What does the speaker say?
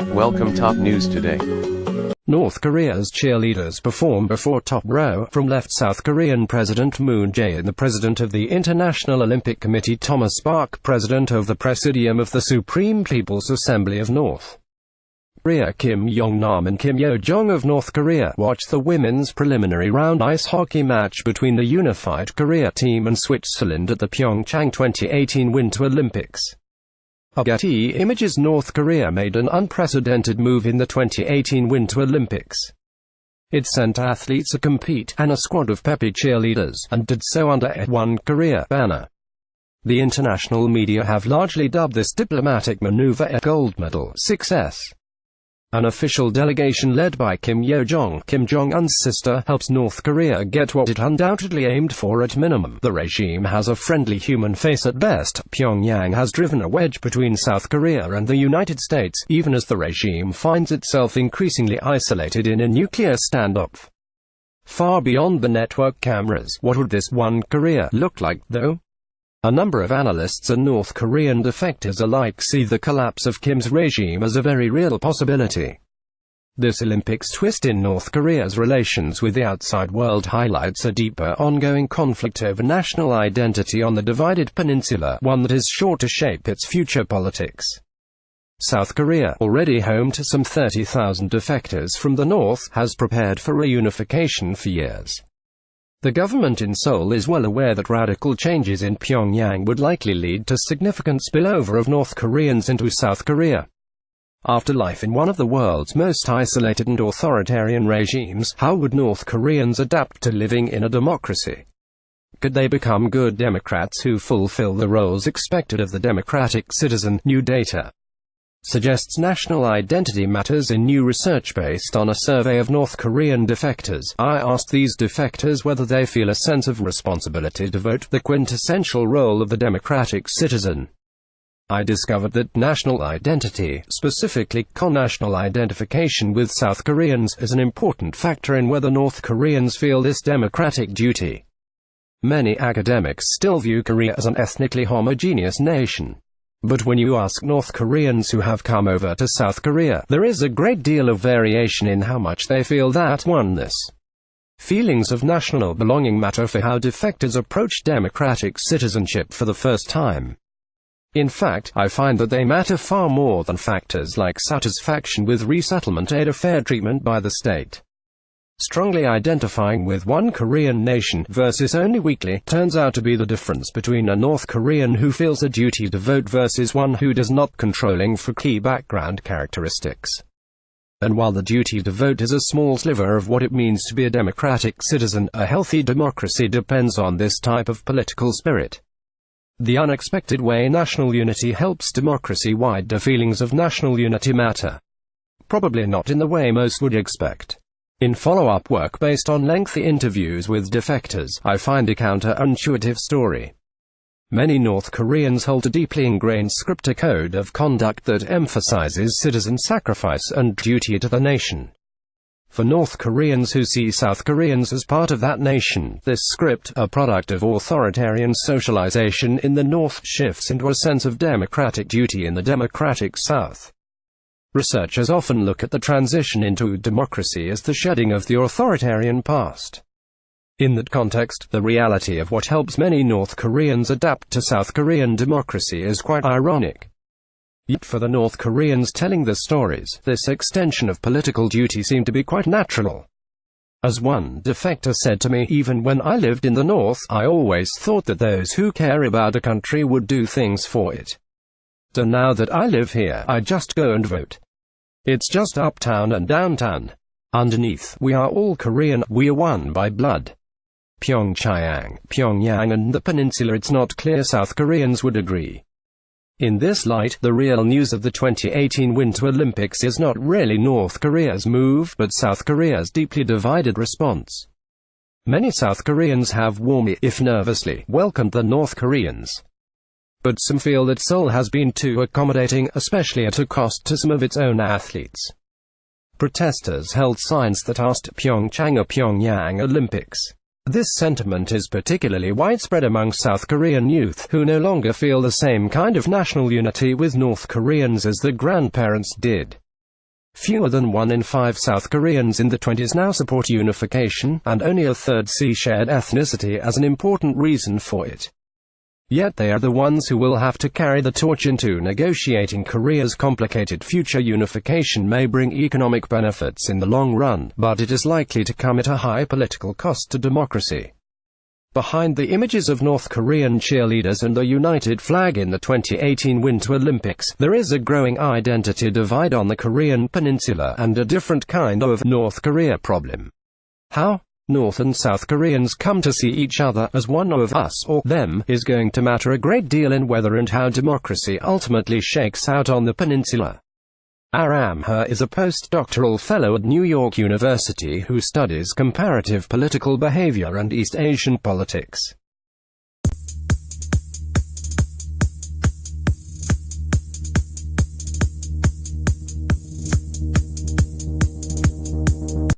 Welcome top news today. North Korea's cheerleaders perform before top row from left South Korean President Moon Jae-in, the President of the International Olympic Committee Thomas Bach, President of the Presidium of the Supreme People's Assembly of North Korea Kim Yong-nam and Kim Yo-jong of North Korea watched the women's preliminary round ice hockey match between the Unified Korea team and Switzerland at the Pyeongchang 2018 Winter Olympics. Getty Images. North Korea made an unprecedented move in the 2018 Winter Olympics. It sent athletes to compete, and a squad of peppy cheerleaders, and did so under a One Korea banner. The international media have largely dubbed this diplomatic maneuver a gold medal success. An official delegation led by Kim Yo-jong, Kim Jong-un's sister, helps North Korea get what it undoubtedly aimed for at minimum. The regime has a friendly human face at best. Pyongyang has driven a wedge between South Korea and the United States, even as the regime finds itself increasingly isolated in a nuclear standoff. Far beyond the network cameras, what would this One Korea look like, though? A number of analysts and North Korean defectors alike see the collapse of Kim's regime as a very real possibility. This Olympics twist in North Korea's relations with the outside world highlights a deeper ongoing conflict over national identity on the divided peninsula, one that is sure to shape its future politics. South Korea, already home to some 30,000 defectors from the north, has prepared for reunification for years. The government in Seoul is well aware that radical changes in Pyongyang would likely lead to significant spillover of North Koreans into South Korea. After life in one of the world's most isolated and authoritarian regimes, how would North Koreans adapt to living in a democracy? Could they become good Democrats who fulfill the roles expected of the democratic citizen? New data suggests national identity matters in new research based on a survey of North Korean defectors. I asked these defectors whether they feel a sense of responsibility to vote, the quintessential role of the democratic citizen. I discovered that national identity, specifically connational identification with South Koreans, is an important factor in whether North Koreans feel this democratic duty. Many academics still view Korea as an ethnically homogeneous nation. But when you ask North Koreans who have come over to South Korea, there is a great deal of variation in how much they feel that oneness. Feelings of national belonging matter for how defectors approach democratic citizenship for the first time. In fact, I find that they matter far more than factors like satisfaction with resettlement aid or fair treatment by the state. Strongly identifying with one Korean nation versus only weakly turns out to be the difference between a North Korean who feels a duty to vote versus one who does not, controlling for key background characteristics. And while the duty to vote is a small sliver of what it means to be a democratic citizen, a healthy democracy depends on this type of political spirit. The unexpected way national unity helps democracy. Why do feelings of national unity matter? Probably not in the way most would expect. In follow-up work based on lengthy interviews with defectors, I find a counterintuitive story. Many North Koreans hold a deeply ingrained script, a code of conduct that emphasizes citizen sacrifice and duty to the nation. For North Koreans who see South Koreans as part of that nation, this script, a product of authoritarian socialization in the North, shifts into a sense of democratic duty in the democratic South. Researchers often look at the transition into democracy as the shedding of the authoritarian past. In that context, the reality of what helps many North Koreans adapt to South Korean democracy is quite ironic. Yet for the North Koreans telling the stories, this extension of political duty seemed to be quite natural. As one defector said to me, even when I lived in the North, I always thought that those who care about a country would do things for it. So now that I live here, I just go and vote. It's just uptown and downtown. Underneath, we are all Korean, we are one by blood. Pyongyang and the peninsula. It's not clear South Koreans would agree. In this light, the real news of the 2018 Winter Olympics is not really North Korea's move, but South Korea's deeply divided response. Many South Koreans have warmly, if nervously, welcomed the North Koreans. But some feel that Seoul has been too accommodating, especially at a cost to some of its own athletes. Protesters held signs that asked Pyeongchang or Pyongyang Olympics. This sentiment is particularly widespread among South Korean youth, who no longer feel the same kind of national unity with North Koreans as their grandparents did. Fewer than 1 in 5 South Koreans in the 20s now support unification, and only a third see shared ethnicity as an important reason for it. Yet they are the ones who will have to carry the torch into negotiating Korea's complicated future. Unification may bring economic benefits in the long run, but it is likely to come at a high political cost to democracy. Behind the images of North Korean cheerleaders and the united flag in the 2018 Winter Olympics, there is a growing identity divide on the Korean peninsula, and a different kind of North Korea problem. How North and South Koreans come to see each other as one of us or them is going to matter a great deal in whether and how democracy ultimately shakes out on the peninsula. Aram Her is a postdoctoral fellow at New York University who studies comparative political behavior and East Asian politics.